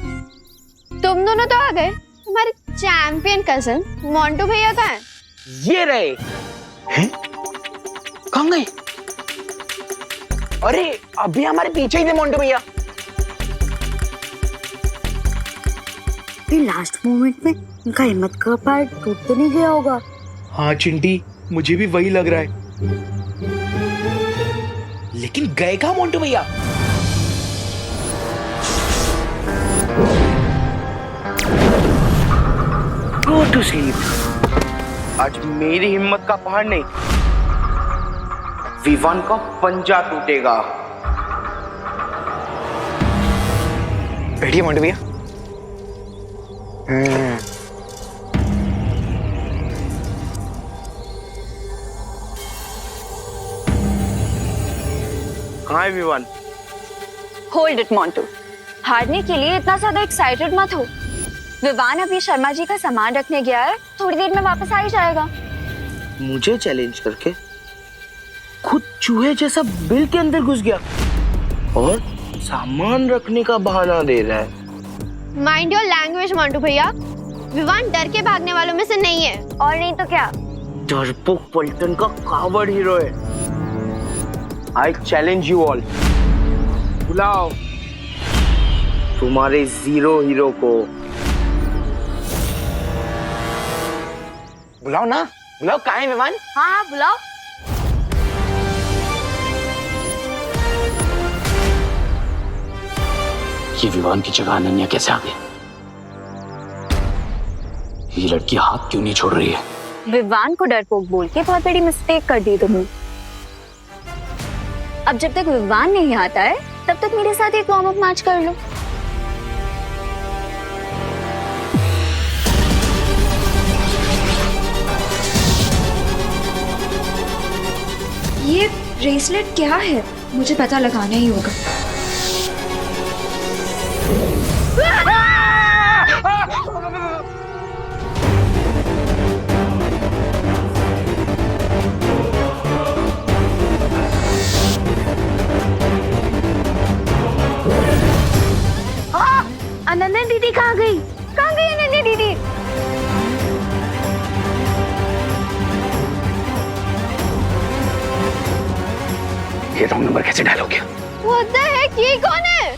तुम दोनों तो आ गए, तुम्हारे चैंपियन कजन मोंटू भैया कहाँ हैं? ये रहे। हैं? कहाँ गए? अरे अभी हमारे पीछे ही थे मोंटू भैया। लास्ट मोमेंट में उनका हिम्मत का पार्ट टूट तो नहीं गया होगा? हाँ चिंटी, मुझे भी वही लग रहा है। लेकिन गए कहाँ मोंटू भैया? Go to sleep। आज मेरी हिम्मत का पहाड़ नहीं, विवान का पंजा टूटेगा। बैठिए मोंटू भैया। कहाँ है विवान? होल्ड इट मोंटू, हारने के लिए इतना ज्यादा एक्साइटेड मत हो। विवान अभी शर्मा जी का सामान रखने गया है, थोड़ी देर में वापस आ ही जाएगा। मुझे चैलेंज करके खुद चूहे जैसा बिल के अंदर घुस गया और सामान रखने का बहाना दे रहा है। माइंड योर लैंग्वेज मोंटू भैया, विवान डर के भागने वालों में से नहीं है। और नहीं तो क्या, डरपोक पलटन का कावड़ हीरो है। आई चैलेंज यू ऑल, बुलाओ तुम्हारे जीरो हीरो को। बुलाओ ना, बुलाओ। कहाँ है विमान? हाँ बुलाओ। ये विवान की जगह अनन्या कैसे आ गई? ये लड़की हाथ क्यों नहीं छोड़ रही है? विवान को डरपोक बोल के बहुत बड़ी मिस्टेक कर दी तुमने। अब जब तक विवान नहीं आता है तब तक मेरे साथ एक वार्म अप मैच कर लो। ये ब्रेसलेट क्या है? मुझे पता लगाना ही होगा। अनन्या दीदी कहाँ गई? कहाँ गई अनन्या दीदी? ये रॉन्ग नंबर कैसे डायल हो गया? What the heck? ये कौन है?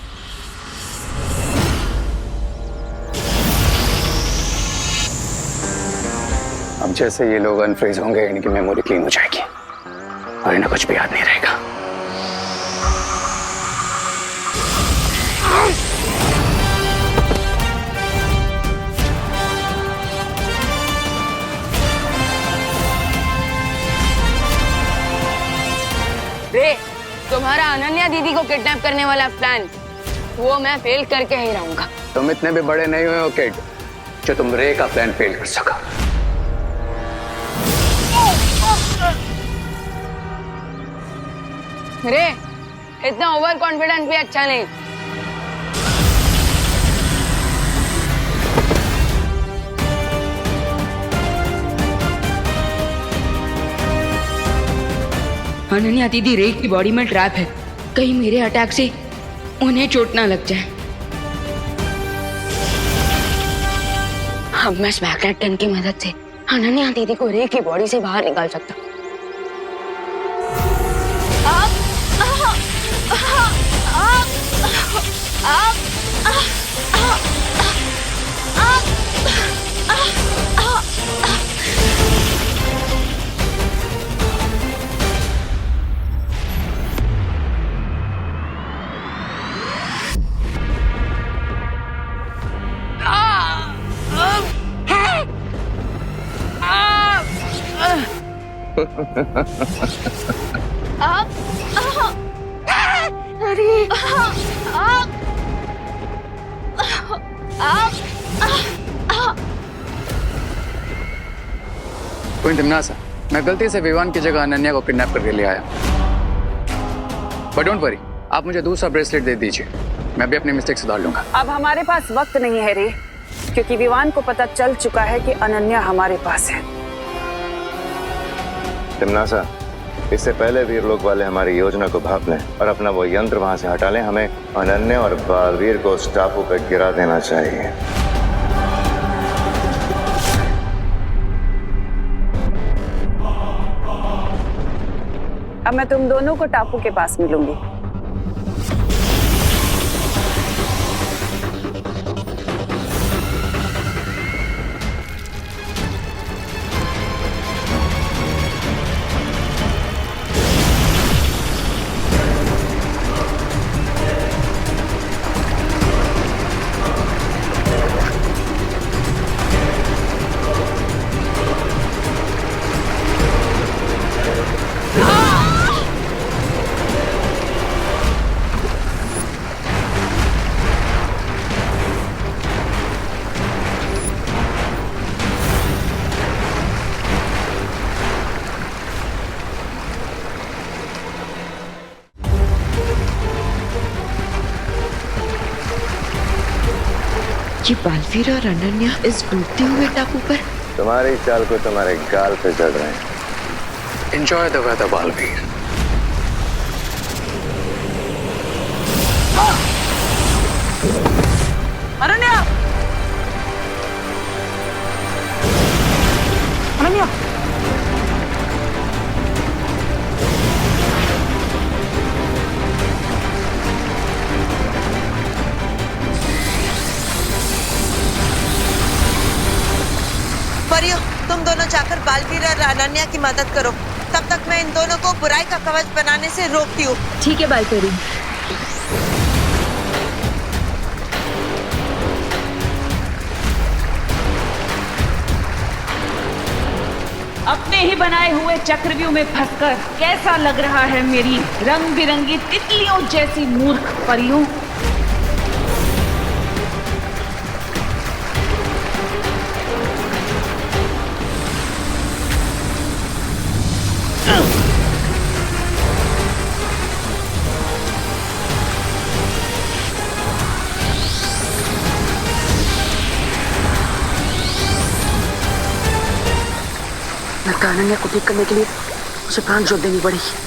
अब जैसे ये लोग अनफ्रीज होंगे, इनकी मेमोरी क्लीन हो जाएगी और इन्हें कुछ भी याद नहीं रहेगा। रे, तुम्हारा अनन्या दीदी को किडनैप करने वाला प्लान, वो मैं फेल करके ही रहूंगा। तुम इतने भी बड़े नहीं हुए हो किड, जो तुम रे का प्लान फेल कर सका। रे, इतना ओवर कॉन्फिडेंट भी अच्छा नहीं। अनन्या दीदी रे की बॉडी में ट्रैप है, कहीं मेरे अटैक से उन्हें चोट ना लग जाए। अब मैं स्मैकनेट गन की मदद से अनन्या दीदी को रे की बॉडी से बाहर निकाल सकता हूँ। क्वीन तिम्नासा, मैं गलती से विवान की जगह अनन्या को किडनैप करके ले आया। बट डोंट वरी, आप मुझे दूसरा ब्रेसलेट दे दीजिए, मैं भी अपनी मिस्टेक सुधार लूंगा। अब हमारे पास वक्त नहीं है रे, क्योंकि विवान को पता चल चुका है कि अनन्या हमारे पास है। तिम्नासा, इससे पहले वीर लोक वाले हमारी योजना को भाप लें और अपना वो यंत्र वहां से हटा लें, हमें अनन्या और बालवीर को उस टापू पर गिरा देना चाहिए। अब मैं तुम दोनों को टापू के पास मिलूंगी। ये बालवीर और अनन्या इस डूबते हुए टापू पर तुम्हारी चाल को तुम्हारे गाल पे चढ़ रहे हैं। Enjoy the weather Baalveer. Ananya! Ananya! परियों, तुम दोनों जाकर बालवीर और अनन्या की मदद करो। तब तक मैं इन दोनों को बुराई का कवच बनाने से रोकती हूँ। ठीक है बालपरी। अपने ही बनाए हुए चक्रव्यूह में फंसकर कैसा लग रहा है मेरी रंग बिरंगी तितलियों जैसी मूर्ख परियों? लगता है अनन्या को ठीक करने के लिए मुझे प्राण जोत देनी पड़ेगी।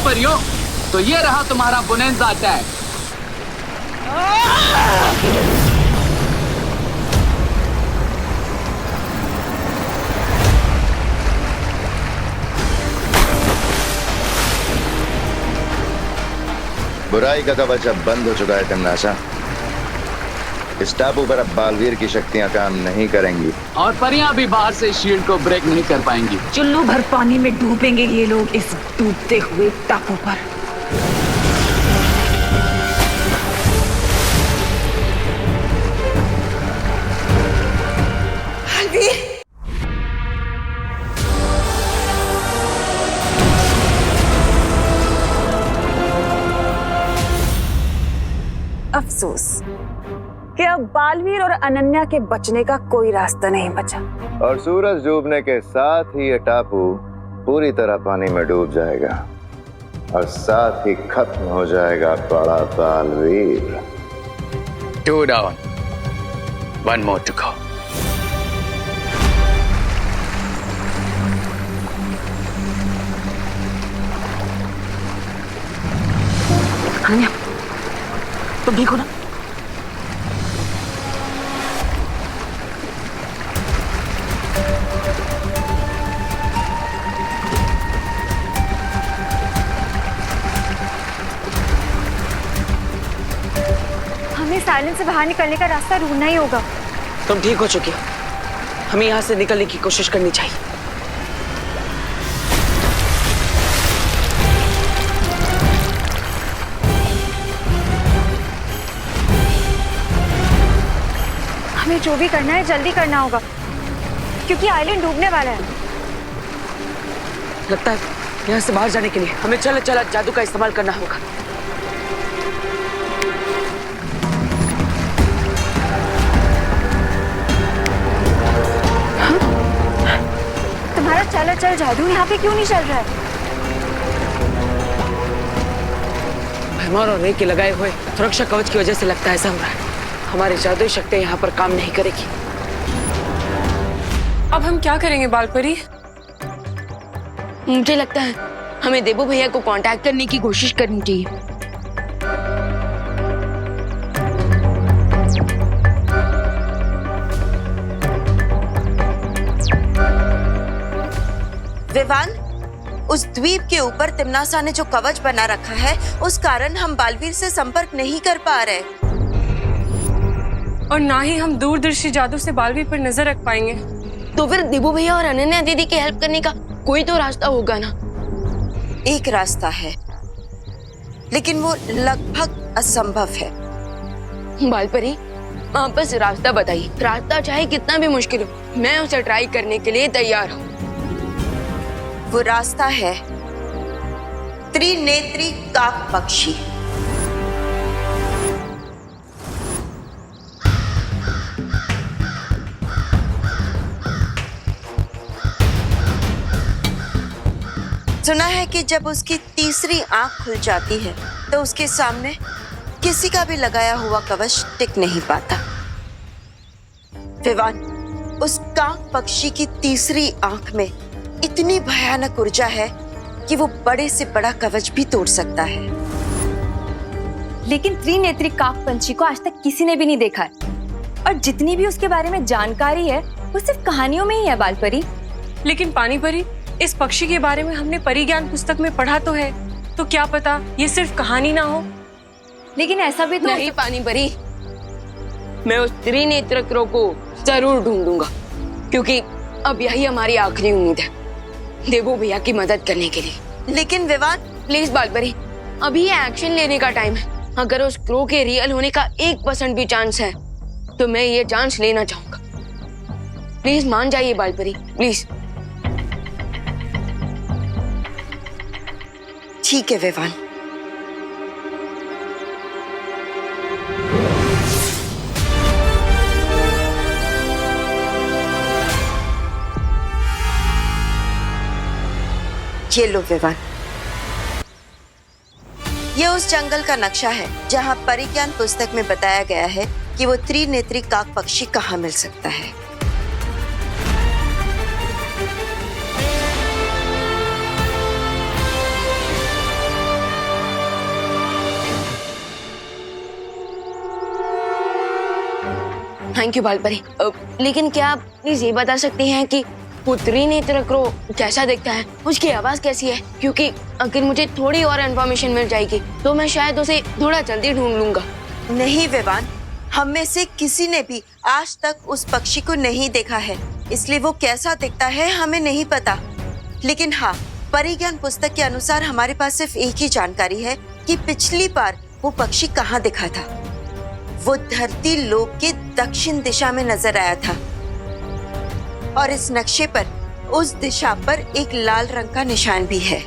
परियों, तो ये रहा तुम्हारा बोनेंजा अटैक। बुराई का कवच अब बंद हो चुका है तिमनासा। इस टापू पर अब बालवीर की शक्तियां काम नहीं करेंगी और परियां भी बाहर से शील्ड को ब्रेक नहीं कर पाएंगी। चुल्लू भर पानी में डूबेंगे ये लोग इस डूबते हुए टापू पर। अफसोस कि अब बालवीर और अनन्या के बचने का कोई रास्ता नहीं बचा। और सूरज डूबने के साथ ही ये टापू पूरी तरह पानी में डूब जाएगा और साथ ही खत्म हो जाएगा बड़ा Baalveer. 2 down, 1 more to go. Ananya, तुम ठीक हो ना? हमें साइलेंस से बाहर निकलने का रास्ता ढूंढना ही होगा। तुम ठीक हो चुकी हो, हमें यहाँ से निकलने की कोशिश करनी चाहिए। हमें जो भी करना है जल्दी करना होगा क्योंकि आइलैंड डूबने वाला है। लगता है यहाँ से बाहर जाने के लिए हमें चल जादू का इस्तेमाल करना होगा। तुम्हारा चल जादू यहाँ पे क्यों नहीं चल रहा है? भैमार और रे के लगाए हुए सुरक्षा कवच की वजह से लगता है ऐसा हो रहा है। हमारी जादुई शक्तियां यहाँ पर काम नहीं करेगी। अब हम क्या करेंगे बालपरी? मुझे लगता है हमें देबू भैया को कांटेक्ट करने की कोशिश करनी चाहिए। विवान, उस द्वीप के ऊपर तिमनासा ने जो कवच बना रखा है उस कारण हम बालवीर से संपर्क नहीं कर पा रहे और ना ही हम दूरदर्शी जादू से बालवीर पर नजर रख पाएंगे। तो फिर दिबू भैया और अनन्या दीदी की हेल्प करने का कोई तो रास्ता होगा ना। एक रास्ता है, लेकिन वो लगभग असंभव है। बालपरी, आप बस रास्ता बताइए। रास्ता चाहे कितना भी मुश्किल हो, मैं उसे ट्राई करने के लिए तैयार हूँ। वो रास्ता है त्रिनेत्री काक पक्षी। सुना है कि जब उसकी तीसरी आंख खुल जाती है तो उसके सामने किसी का भी लगाया हुआ कवच टिक नहीं पाता। विवान, उस काक पक्षी की तीसरी आंख में इतनी भयानक ऊर्जा है कि वो बड़े से बड़ा कवच भी तोड़ सकता है। लेकिन त्रिनेत्री काक पंछी को आज तक किसी ने भी नहीं देखा है, और जितनी भी उसके बारे में जानकारी है वो सिर्फ कहानियों में ही है बालपरी। लेकिन पानी परी, इस पक्षी के बारे में हमने परी ज्ञान पुस्तक में पढ़ा तो है, तो क्या पता ये सिर्फ कहानी ना हो। लेकिन ऐसा भी तो नहीं पानी परी, मैं उस त्रिनेत्र को जरूर ढूंढूंगा, क्योंकि अब यही हमारी आखिरी उम्मीद है देवू भैया की मदद करने के लिए। लेकिन विवान, प्लीज बालपरी, अभी ये एक्शन लेने का टाइम है। अगर उस क्रो के रियल होने का 1% भी चांस है तो मैं ये चांस लेना चाहूंगा। प्लीज मान जाइए बालपरी, प्लीज। ठीक है विवान। ये लो विवान, ये उस जंगल का नक्शा है जहां परिज्ञान पुस्तक में बताया गया है कि वो त्रिनेत्री काक पक्षी कहाँ मिल सकता है। Thank you Baalpari. लेकिन क्या आप प्लीज ये बता सकते हैं कि वो त्रिनेत्र क्रो कैसा दिखता है, उसकी आवाज कैसी है? क्योंकि अगर मुझे थोड़ी और इन्फॉर्मेशन मिल जाएगी तो मैं शायद उसे थोड़ा जल्दी ढूंढ लूंगा। नहीं विवान, हम में से किसी ने भी आज तक उस पक्षी को नहीं देखा है, इसलिए वो कैसा दिखता है हमें नहीं पता। लेकिन हाँ, परिज्ञान पुस्तक के अनुसार हमारे पास सिर्फ एक ही जानकारी है कि पिछली बार वो पक्षी कहाँ दिखा था। वो धरती लोक के दक्षिण दिशा में नजर आया था, और इस नक्शे पर उस दिशा पर एक लाल रंग का निशान भी है।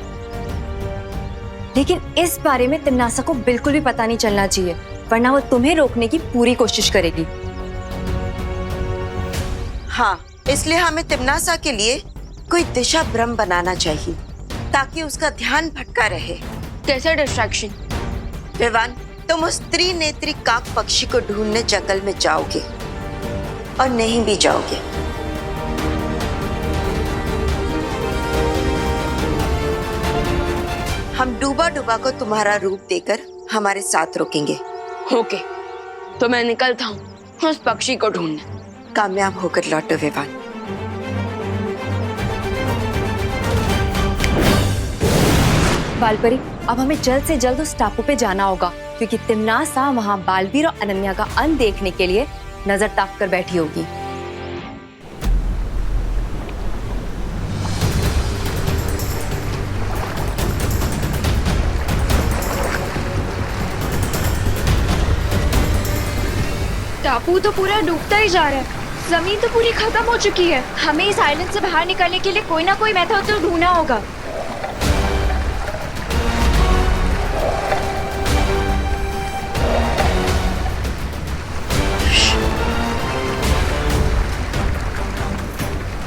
लेकिन इस बारे में तिम्नासा को बिल्कुल भी पता नहीं चलना चाहिए, वरना वो तुम्हें रोकने की पूरी कोशिश करेगी। हाँ, इसलिए हमें तिम्नासा के लिए कोई दिशा भ्रम बनाना चाहिए ताकि उसका ध्यान भटका रहे। कैसा डिस्ट्रैक्शन? विवान, तुम उस त्रिनेत्री काक पक्षी को ढूंढने जंगल में जाओगे और नहीं भी जाओगे, हम डूबा डूबा को तुम्हारा रूप देकर हमारे साथ रोकेंगे। ओके, तो मैं निकलता हूँ उस पक्षी को ढूंढने। कामयाब होकर लौटो विवान। बालपरी, अब हमें जल्द से जल्द उस टापू पे जाना होगा, क्योंकि तिम्नासा वहाँ बालवीर और अनन्या का अंत देखने के लिए नजर ताक कर बैठी होगी। टापू तो पूरा डूबता ही जा रहा है, जमीन तो पूरी खत्म हो चुकी है। हमें इस आइलैंड से बाहर निकलने के लिए कोई ना कोई मेथड तो ढूंढना होगा।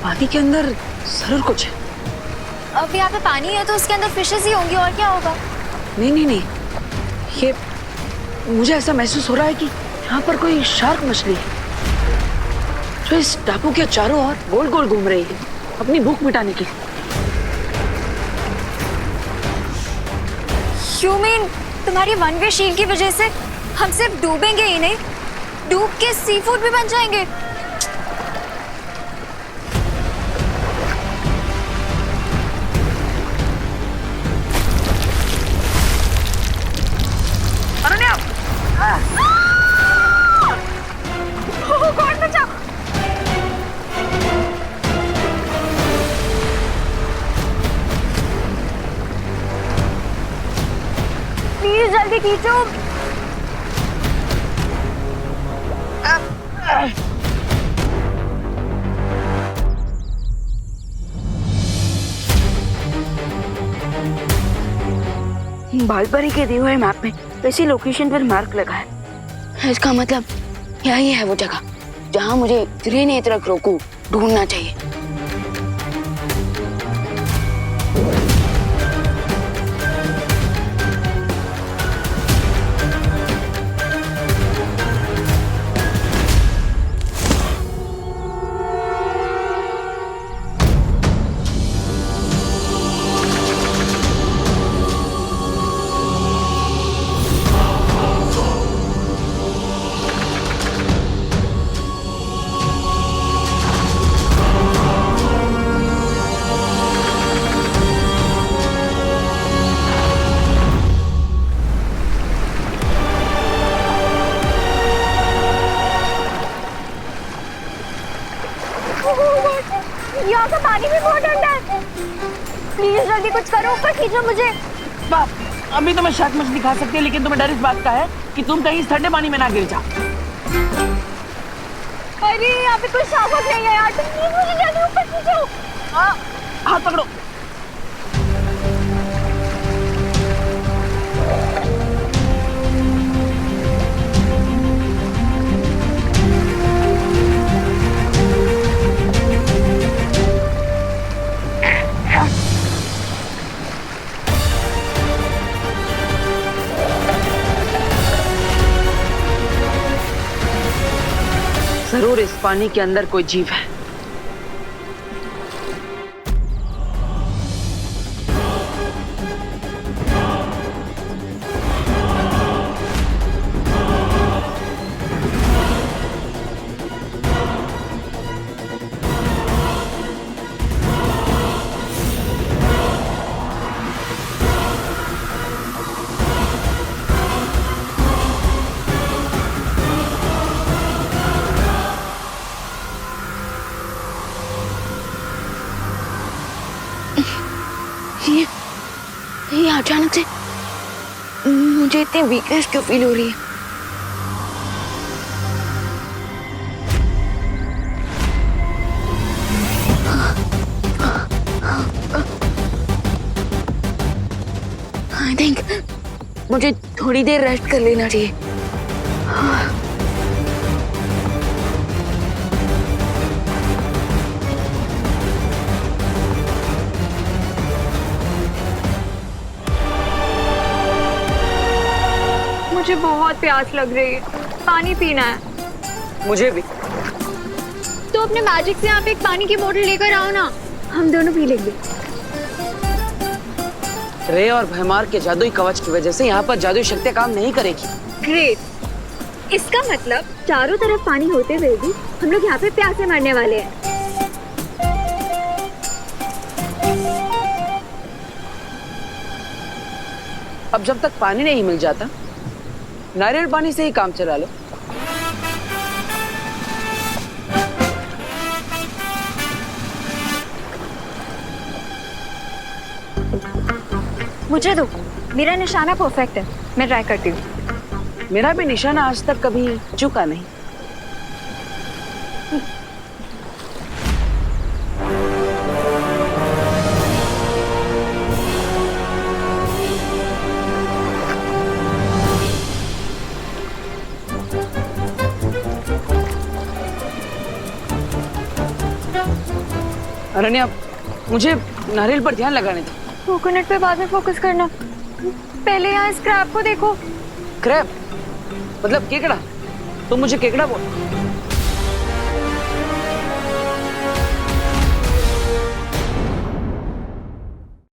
पानी के अंदर जरूर कुछ है। अब यहाँ पे पानी है तो उसके अंदर फिशेस ही होंगी, और क्या होगा? नहीं नहीं नहीं, ये मुझे ऐसा महसूस हो रहा है कि यहाँ पर कोई शार्क मछली है जो इस टापू के चारों ओर गोल गोल घूम रही है अपनी भूख मिटाने के लिए। You mean, तुम्हारी वन वे शील की वजह से हम सिर्फ डूबेंगे ही नहीं, डूब के सी फूड भी बन जाएंगे। अनन्या! गॉड, बचाओ! खींचो। बालपरी के दिए हुए मैप में इसी लोकेशन पर मार्क लगा है। इसका मतलब यही है वो जगह जहाँ मुझे त्रिनेत्र को ढूंढना चाहिए। यहाँ का पानी भी बहुत ठंडा है। प्लीज जल्दी कुछ करो, ऊपर खींचो मुझे। बाप, अभी तो मैं शायद मछली खा सकती है, लेकिन तुम्हें डर इस बात का है कि तुम कहीं इस ठंडे पानी में ना गिर जाओ। अरे यहाँ पे कोई सावक नहीं है यार, तुम प्लीज मुझे जल्दी ऊपर खींचो। हाथ पकड़ो। जरूर इस पानी के अंदर कोई जीव है। ये अचानक से मुझे इतनी वीकनेस क्यों फील हो रही है? आई थिंक मुझे थोड़ी देर रेस्ट कर लेना चाहिए। मुझे बहुत प्यास लग रही है, पानी पीना है। मुझे भी। तो अपने मैजिक से यहाँ पे एक पानी की बोतल लेकर आओ ना, हम दोनों पी लेंगे। रे और भयमार के जादुई कवच की वजह से यहाँ पर जादुई शक्तियाँ काम नहीं करेगी। ग्रेट, इसका मतलब चारों तरफ पानी होते हुए भी हम लोग यहाँ पे प्यासे मरने वाले हैं। अब जब तक पानी नहीं मिल जाता, नारियल पानी से ही काम चला लो। मुझे दो, मेरा निशाना परफेक्ट है, मैं ट्राई करती हूँ। मेरा भी निशाना आज तक कभी चूका नहीं। अनन्या, मुझे नारियल पर ध्यान लगाने दो। कोकोनट पे बाद में फोकस करना, पहले यहाँ इस क्रैब को देखो। क्रैब मतलब केकड़ा? तुम मुझे केकड़ा बोल।